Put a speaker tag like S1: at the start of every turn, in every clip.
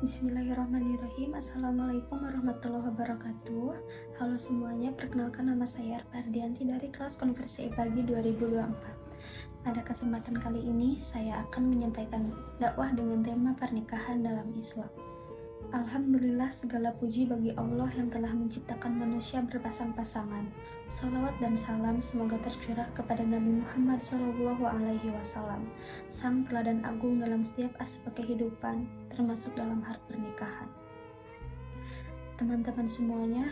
S1: Bismillahirrahmanirrahim. Assalamualaikum warahmatullahi wabarakatuh. Halo semuanya, perkenalkan nama saya Arpa Ardianti dari kelas Konversi Pagi 2024. Pada kesempatan kali ini, saya akan menyampaikan dakwah dengan tema pernikahan dalam Islam. Alhamdulillah, segala puji bagi Allah yang telah menciptakan manusia berpasang-pasangan. Salawat dan salam semoga tercurah kepada Nabi Muhammad SAW, sang teladan agung dalam setiap aspek kehidupan, termasuk dalam hal pernikahan. Teman-teman semuanya,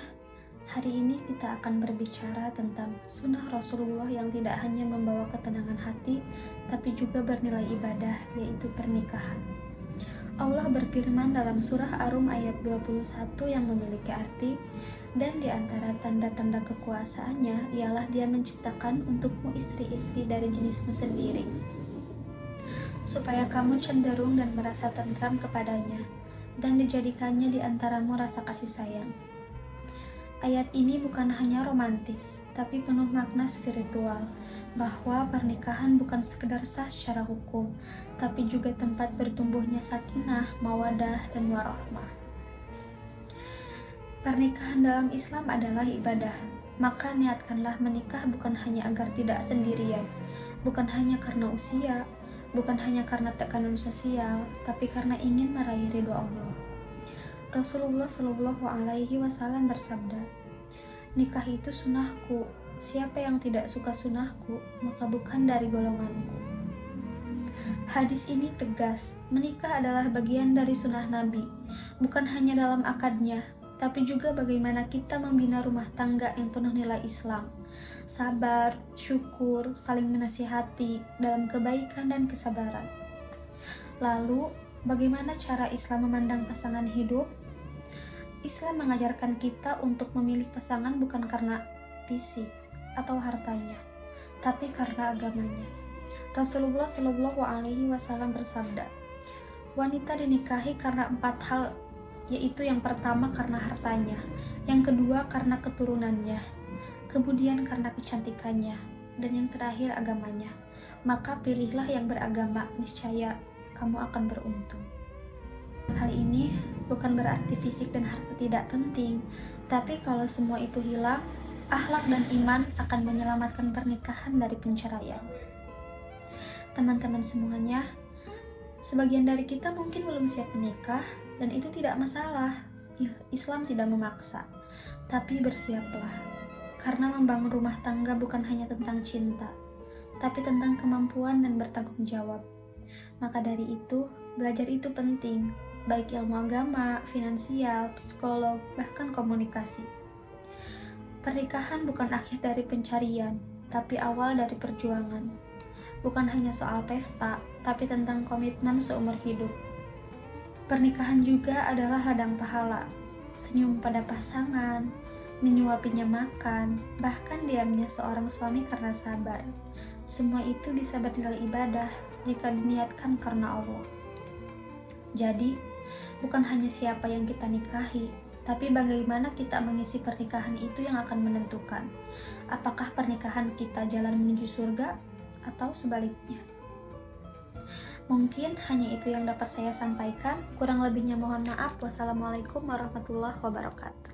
S1: hari ini kita akan berbicara tentang sunnah Rasulullah yang tidak hanya membawa ketenangan hati, tapi juga bernilai ibadah, yaitu pernikahan. Allah berfirman dalam surah Ar-Rum ayat 21 yang memiliki arti, dan di antara tanda-tanda kekuasaannya ialah Dia menciptakan untukmu istri-istri dari jenismu sendiri, supaya kamu cenderung dan merasa tentram kepadanya, dan dijadikannya di antaramu rasa kasih sayang. Ayat ini bukan hanya romantis, tapi penuh makna spiritual, bahwa pernikahan bukan sekedar sah secara hukum, tapi juga tempat bertumbuhnya sakinah, mawadah, dan warahmah. Pernikahan dalam Islam adalah ibadah, maka niatkanlah menikah bukan hanya agar tidak sendirian, bukan hanya karena usia, bukan hanya karena tekanan sosial, tapi karena ingin meraih ridho Allah. Rasulullah SAW bersabda, "Nikah itu sunnahku. Siapa yang tidak suka sunnahku, maka bukan dari golonganku." Hadis ini tegas, menikah adalah bagian dari sunnah Nabi, bukan hanya dalam akadnya, tapi juga bagaimana kita membina rumah tangga yang penuh nilai Islam, sabar, syukur, saling menasihati dalam kebaikan dan kesabaran. Lalu, bagaimana cara Islam memandang pasangan hidup? Islam mengajarkan kita untuk memilih pasangan bukan karena fisik atau hartanya, tapi karena agamanya. Rasulullah SAW bersabda, wanita dinikahi karena 4 hal, yaitu yang pertama karena hartanya, yang kedua karena keturunannya, kemudian karena kecantikannya, dan yang terakhir agamanya. Maka pilihlah yang beragama, niscaya kamu akan beruntung. Hal ini bukan berarti fisik dan harta tidak penting, tapi kalau semua itu hilang, akhlak dan iman akan menyelamatkan pernikahan dari penceraian. Teman-teman semuanya, sebagian dari kita mungkin belum siap menikah, dan itu tidak masalah. Islam tidak memaksa, tapi bersiaplah. Karena membangun rumah tangga bukan hanya tentang cinta, tapi tentang kemampuan dan bertanggung jawab. Maka dari itu, belajar itu penting, baik ilmu agama, finansial, psikolog, bahkan komunikasi. Pernikahan bukan akhir dari pencarian, tapi awal dari perjuangan. Bukan hanya soal pesta, tapi tentang komitmen seumur hidup. Pernikahan juga adalah ladang pahala, senyum pada pasangan, menyuapinya makan, bahkan diamnya seorang suami karena sabar. Semua itu bisa bernilai ibadah jika diniatkan karena Allah. Jadi, bukan hanya siapa yang kita nikahi, tapi bagaimana kita mengisi pernikahan itu yang akan menentukan apakah pernikahan kita jalan menuju surga atau sebaliknya. Mungkin hanya itu yang dapat saya sampaikan, kurang lebihnya mohon maaf. Wassalamualaikum warahmatullahi wabarakatuh.